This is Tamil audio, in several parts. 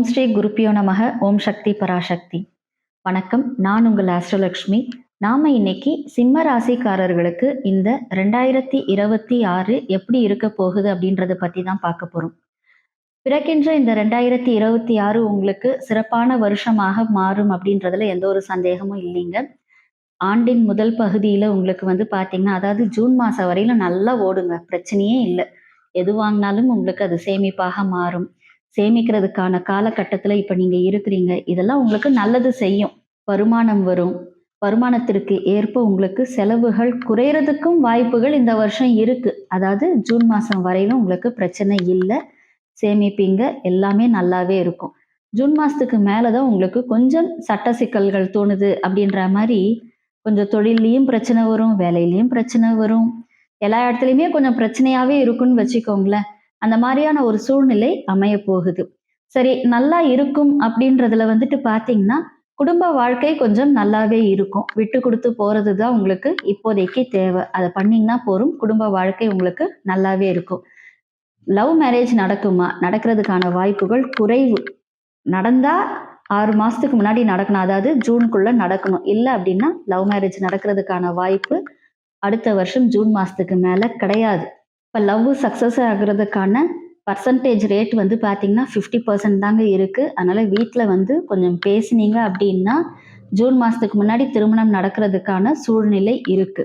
ஸ்ரீ குருப்பியோ நமக. ஓம் சக்தி பராசக்தி. வணக்கம், நான் உங்கள் ஆஸ்ட்ரோலக்ஷ்மி. நாம இன்னைக்கு சிம்ம ராசிக்காரர்களுக்கு இந்த 2026 எப்படி இருக்க போகுது அப்படின்றத பத்தி தான் பார்க்க போறோம். பிறக்கின்ற இந்த 2026 உங்களுக்கு சிறப்பான வருஷமாக மாறும் அப்படின்றதுல எந்த ஒரு சந்தேகமும் இல்லைங்க. ஆண்டின் முதல் பகுதியில உங்களுக்கு பாத்தீங்கன்னா, அதாவது ஜூன் மாசம் வரையிலும் நல்லா ஓடுங்க, பிரச்சனையே இல்லை. எது வாங்கினாலும் உங்களுக்கு அது சேமிப்பாக மாறும். சேமிக்கிறதுக்கான காலகட்டத்துல இப்ப நீங்க இருக்கிறீங்க. இதெல்லாம் உங்களுக்கு நல்லது செய்யும். வருமானம் வரும். வருமானத்திற்கு ஏற்ப உங்களுக்கு செலவுகள் குறையறதுக்கும் வாய்ப்புகள் இந்த வருஷம் இருக்கு. அதாவது ஜூன் மாசம் வரையிலும் உங்களுக்கு பிரச்சனை இல்லை. சேமிப்பீங்க, எல்லாமே நல்லாவே இருக்கும். ஜூன் மாசத்துக்கு மேலதான் உங்களுக்கு கொஞ்சம் சட்ட சிக்கல்கள் தோணுது அப்படின்ற மாதிரி. கொஞ்சம் தொழிலையும் பிரச்சனை வரும், வேலையிலயும் பிரச்சனை வரும். எல்லா இடத்துலயுமே கொஞ்சம் பிரச்சனையாவே இருக்குன்னு வச்சுக்கோங்களேன். அந்த மாதிரியான ஒரு சூழ்நிலை அமைய போகுது. சரி, நல்லா இருக்கும் அப்படின்றதுல பாத்தீங்கன்னா, குடும்ப வாழ்க்கை கொஞ்சம் நல்லாவே இருக்கும். விட்டு கொடுத்து போறதுதான் உங்களுக்கு இப்போதைக்கு தேவை. அதை பண்ணீங்கன்னா போரும். குடும்ப வாழ்க்கை உங்களுக்கு நல்லாவே இருக்கும். லவ் மேரேஜ் நடக்குமா? நடக்கிறதுக்கான வாய்ப்புகள் குறைவு. நடந்தா 6 மாசத்துக்கு முன்னாடி நடக்கணும். அதாவது ஜூனுக்குள்ள நடக்கணும். இல்லை அப்படின்னா லவ் மேரேஜ் நடக்கிறதுக்கான வாய்ப்பு அடுத்த வருஷம் ஜூன் மாசத்துக்கு மேல கிடையாது. இப்போ லவ் சக்சஸ் ஆகுறதுக்கான பர்சன்டேஜ் ரேட் பார்த்தீங்கன்னா 50% தாங்க இருக்கு. அதனால வீட்டில் கொஞ்சம் பேசினீங்க அப்படின்னா ஜூன் மாசத்துக்கு முன்னாடி திருமணம் நடக்கிறதுக்கான சூழ்நிலை இருக்கு.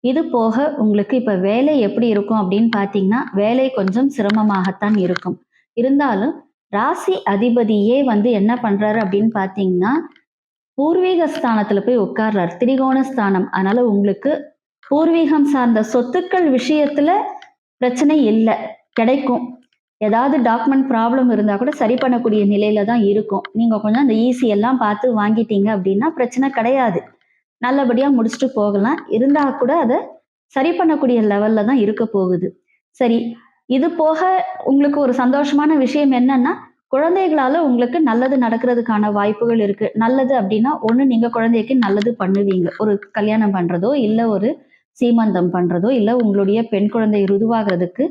இது போக உங்களுக்கு இப்போ வேலை எப்படி இருக்கும் அப்படின்னு பார்த்தீங்கன்னா, வேலை கொஞ்சம் சிரமமாகத்தான் இருக்கும். இருந்தாலும் ராசி அதிபதியே என்ன பண்றாரு அப்படின்னு பார்த்தீங்கன்னா, பூர்வீக ஸ்தானத்துல போய் உட்கார்றாரு. திரிகோண ஸ்தானம். அதனால உங்களுக்கு பூர்வீகம் சார்ந்த சொத்துக்கள் விஷயத்துல பிரச்சனை இல்லை, கிடைக்கும். ஏதாவது டாக்குமெண்ட் ப்ராப்ளம் இருந்தா கூட சரி பண்ணக்கூடிய நிலையில தான் இருக்கும். நீங்க கொஞ்சம் அந்த ஈஸி எல்லாம் பார்த்து வாங்கிட்டீங்க அப்படின்னா பிரச்சனை கிடையாது. நல்லபடியா முடிச்சுட்டு போகலாம். இருந்தா கூட அதை சரி பண்ணக்கூடிய லெவல்ல தான் இருக்க போகுது. சரி, இது போக உங்களுக்கு ஒரு சந்தோஷமான விஷயம் என்னன்னா, குழந்தைகளால உங்களுக்கு நல்லது நடக்கிறதுக்கான வாய்ப்புகள் இருக்கு. நல்லது அப்படின்னா, ஒண்ணு நீங்க குழந்தைக்கு நல்லது பண்ணுவீங்க. ஒரு கல்யாணம் பண்றதோ, இல்ல ஒரு சீமந்தம் பண்றதோ, இல்ல உங்களுடைய பெண் குழந்தை ருதுவாகிறதுக்கு,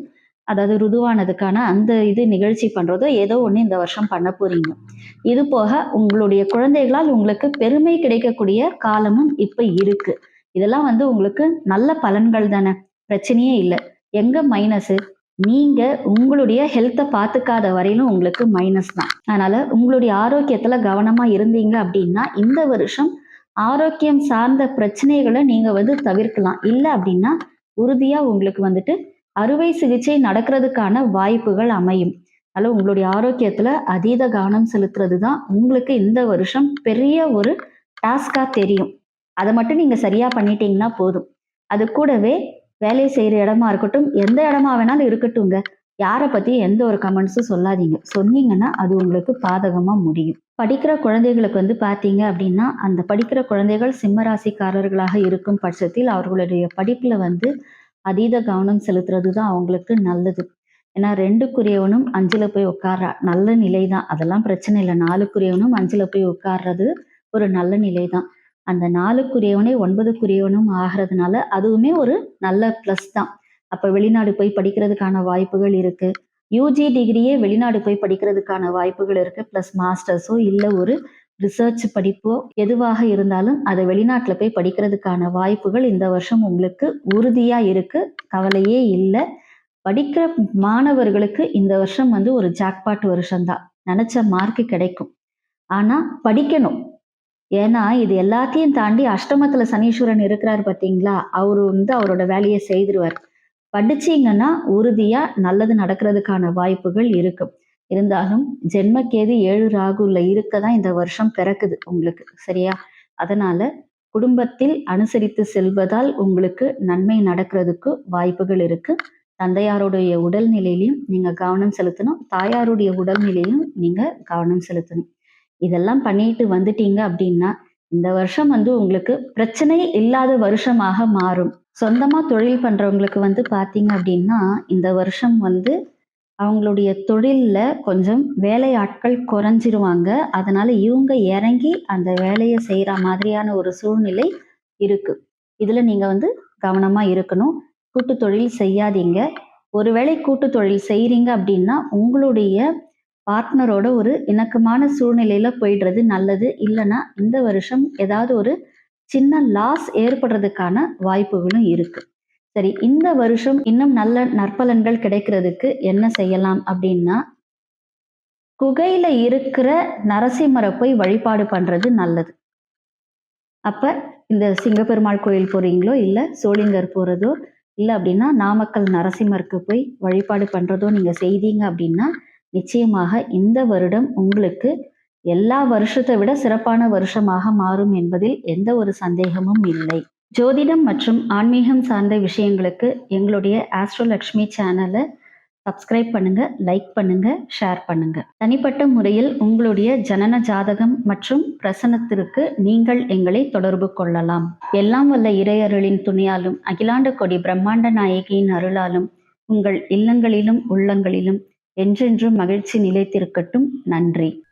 அதாவது ருதுவானதுக்கான அந்த நிகழ்ச்சி பண்றதோ ஏதோ ஒண்ணு இந்த வருஷம் பண்ண போறீங்க. இது போக உங்களுடைய குழந்தைகளால் உங்களுக்கு பெருமை கிடைக்கக்கூடிய காலமும் இப்ப இருக்கு. இதெல்லாம் உங்களுக்கு நல்ல பலன்கள் தானே, பிரச்சனையே இல்லை. எங்க மைனஸ்? நீங்க உங்களுடைய ஹெல்த்தை பார்த்துக்காத வரையிலும் உங்களுக்கு மைனஸ் தான். அதனால உங்களுடைய ஆரோக்கியத்துல கவனமா இருந்தீங்க அப்படின்னா இந்த வருஷம் ஆரோக்கியம் சார்ந்த பிரச்சனைகளை நீங்க தவிர்க்கலாம். இல்லை அப்படின்னா உறுதியா உங்களுக்கு அறுவை சிகிச்சை நடக்கிறதுக்கான வாய்ப்புகள் அமையும். அதனால உங்களுடைய ஆரோக்கியத்துல அதீத கவனம் செலுத்துறது தான் உங்களுக்கு இந்த வருஷம் பெரிய ஒரு டாஸ்கா தெரியும். அதை மட்டும் நீங்க சரியா பண்ணிட்டீங்கன்னா போதும். அது கூடவே வேலை செய்யற இடமா இருக்கட்டும், எந்த இடமா வேணாலும் இருக்கட்டும்ங்க, யாரை பத்தி எந்த ஒரு கமெண்ட்ஸும் சொல்லாதீங்க. சொன்னீங்கன்னா அது உங்களுக்கு பாதகமா முடியும். படிக்கிற குழந்தைகளுக்கு பாத்தீங்க அப்படின்னா, அந்த படிக்கிற குழந்தைகள் சிம்மராசிக்காரர்களாக இருக்கும் பட்சத்தில் அவர்களுடைய படிப்புல அதீத கவனம் செலுத்துறது தான் அவங்களுக்கு நல்லது. ஏன்னா 2க்குரியவனும் 5ல போய் உட்கார்றா, நல்ல நிலை தான். அதெல்லாம் பிரச்சனை இல்லை. 4க்குரியவனும் 5ல போய் உட்கார்றது ஒரு நல்ல நிலை தான். அந்த 4க்குரியவனே 9க்குரியவனும் ஆகிறதுனால அதுவுமே ஒரு நல்ல பிளஸ் தான். அப்ப வெளிநாடு போய் படிக்கிறதுக்கான வாய்ப்புகள் இருக்கு. யூஜி டிகிரியே வெளிநாடு போய் படிக்கிறதுக்கான வாய்ப்புகள் இருக்கு. பிளஸ் மாஸ்டர்ஸோ இல்ல ஒரு ரிசர்ச் படிப்போ எதுவாக இருந்தாலும் அதை வெளிநாட்டுல போய் படிக்கிறதுக்கான வாய்ப்புகள் இந்த வருஷம் உங்களுக்கு உறுதியா இருக்கு. கவலையே இல்லை. படிக்கிற மாணவர்களுக்கு இந்த வருஷம் ஒரு ஜாக்பாட் வருஷம் தான். நினைச்ச மார்க் கிடைக்கும். ஆனா படிக்கணும். ஏன்னா இது எல்லாத்தையும் தாண்டி அஷ்டமத்துல சனீஸ்வரன் இருக்கிறார் பாத்தீங்களா, அவரு அவரோட வேலையை செய்திருவார். படிச்சீங்கன்னா உறுதியா நல்லது நடக்கிறதுக்கான வாய்ப்புகள் இருக்கும். இருந்தாலும் ஜென்மக்கேது 7 ராகுல இருக்கதான் இந்த வருஷம் பிறக்குது உங்களுக்கு, சரியா? அதனால குடும்பத்தில் அனுசரித்து செல்வதால் உங்களுக்கு நன்மை நடக்கிறதுக்கு வாய்ப்புகள் இருக்கு. தந்தையாருடைய உடல்நிலையிலையும் நீங்க கவனம் செலுத்தணும். தாயாருடைய உடல்நிலையிலும் நீங்க கவனம் செலுத்தணும். இதெல்லாம் பண்ணிட்டு வந்துட்டீங்க அப்படின்னா இந்த வருஷம் உங்களுக்கு பிரச்சனை இல்லாத வருஷமாக மாறும். சொந்தமா தொழில் பண்றவங்களுக்கு பாத்தீங்க அப்படின்னா இந்த வருஷம் அவங்களுடைய தொழில்ல கொஞ்சம் வேலை ஆட்கள் குறைஞ்சிருவாங்க. அதனால இவங்க இறங்கி அந்த வேலையை செய்யற மாதிரியான ஒரு சூழ்நிலை இருக்கு. இதுல நீங்க கவனமா இருக்கணும். கூட்டு தொழில் செய்யாதீங்க. ஒருவேளை கூட்டு தொழில் செய்யறீங்க அப்படின்னா உங்களுடைய பார்ட்னரோட ஒரு இணக்கமான சூழ்நிலையில போயிடுறது நல்லது. இல்லைன்னா இந்த வருஷம் ஏதாவது ஒரு சின்ன லாஸ் ஏற்படுறதுக்கான வாய்ப்புகளும் இருக்கு. சரி, இந்த வருஷம் இன்னும் நல்ல நற்பலன்கள் கிடைக்கிறதுக்கு என்ன செய்யலாம் அப்படின்னா, குகையில இருக்கிற நரசிம்மரை போய் வழிபாடு பண்றது நல்லது. அப்ப இந்த சிங்கப்பெருமாள் கோயில் போறீங்களோ, இல்ல சோளிங்கர் போறதோ, இல்ல அப்படின்னா நாமக்கல் நரசிம்மருக்கு போய் வழிபாடு பண்றதோ நீங்க செய்தீங்க அப்படின்னா, நிச்சயமாக இந்த வருடம் உங்களுக்கு எல்லா வருஷத்தை விட சிறப்பான வருஷமாக மாறும் என்பதில் எந்த ஒரு சந்தேகமும் இல்லை. ஜோதிடம் மற்றும் ஆன்மீகம் சார்ந்த விஷயங்களுக்கு எங்களுடைய ஆஸ்ட்ரோலக்ஷ்மி சேனலை சப்ஸ்கிரைப் பண்ணுங்க, லைக் பண்ணுங்க, ஷேர் பண்ணுங்க. தனிப்பட்ட முறையில் உங்களுடைய ஜனன ஜாதகம் மற்றும் பிரசனத்திற்கு நீங்கள் எங்களை தொடர்பு கொள்ளலாம். எல்லாம் வல்ல இறையருளின் துணையாலும் அகிலாண்ட கொடி பிரம்மாண்ட நாயகியின் அருளாலும் உங்கள் இல்லங்களிலும் உள்ளங்களிலும் என்றென்றும் மகிழ்ச்சி நிலைத்திருக்கட்டும். நன்றி.